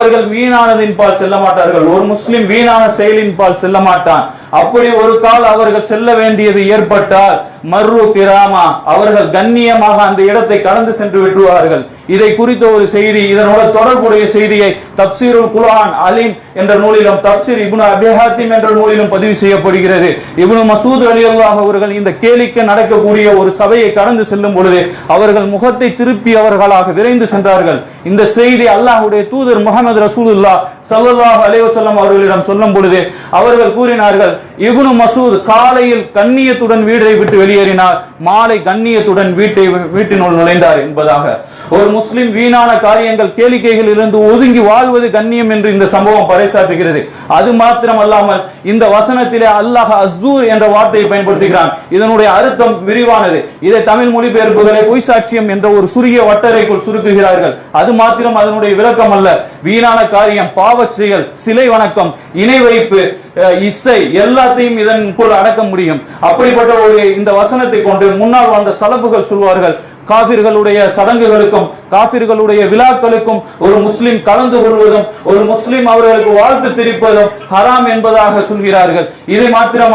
அவர்கள் வீணானதின் பால் செல்ல மாட்டார்கள். ஒரு முஸ்லிம் வீணான செயலின் பால் செல்ல மாட்டான். அப்படி ஒரு கால் அவர்கள் செல்ல வேண்டியது ஏற்பட்டால் மர்ரு கிராமா, அவர்கள் கண்ணியமாக அந்த இடத்தை கடந்து சென்று விட்டுவார்கள். இதை குறித்த ஒரு செய்தி, இதனோட தொடர்புடைய செய்தியை தப்சீருல் குர்ஆன் அலீம் என்ற நூலிலும் தப்சீர் இப்னு அபீ ஹாத்திம் என்ற நூலிலும் பதிவு செய்யப்படுகிறது. இப்னு மசூத் ரலியல்லாஹு அவர்கள் இந்த கேளிக்கை நடக்கக்கூடிய ஒரு சபையை கடந்து செல்லும் பொழுது அவர்கள் முகத்தை திருப்பியவர்களாக விரைந்து சென்றார்கள். இந்த செய்தி அல்லாஹ்வுடைய தூதர் முஹம்மது ரசூலுல்லாஹ் ஸல்லல்லாஹு அலைஹி வஸல்லம் அவர்களிடம் சொல்லும் பொழுது அவர்கள் கூறினார்கள், இப்னு மசூத் காலையில் கண்ணியத்துடன் வீட்டை விட்டு வெளியேறினார், மாலை கண்ணியத்துடன் வீட்டினுள் நுழைந்தார் என்பதாக. ஒரு முஸ்லிம் வீணான காரியங்கள் கேளிக்கைகளில் இருந்து ஒதுங்கி வாழ்வது கண்ணியம் என்று இந்த சம்பவம் பறைசாற்றுகிறது. அது மாத்திரம் அல்லாமல் இந்த வசனத்திலே அல்லாஹ் அஸ்ஸூர் என்ற வார்த்தையை பயன்படுத்துகிறான். இதனுடைய அர்த்தம் விரிவானது. இதை தமிழ் மொழிபெயர்ப்புகளை பொய் சாட்சியம் என்ற ஒரு சுருகிய வட்டரைக்குள் சுருக்குகிறார்கள். அது மாத்திரம் அதனுடைய விளக்கம் அல்ல. வீணான காரியம், பாவச் செயல், சிலை வணக்கம், இணை வைப்பு, இசை எல்லாத்தையும் இதற்குள் அடக்க முடியும். அப்படிப்பட்ட ஒரு இந்த வசனத்தை கொண்டு முன்னால் வாழ்ந்த சலஃபுகள் சொல்வார்கள், காபிர்களுடைய சடங்குகளுக்கும் காபிர்களுடைய விழாக்களுக்கும் ஒரு முஸ்லிம் கலந்து கொள்வதும் ஒரு முஸ்லிம் அவர்களுக்கு வாழ்த்து தெரிவிப்பதும் ஹராம் என்பதாக சொல்கிறார்கள். இதை மாத்திரம்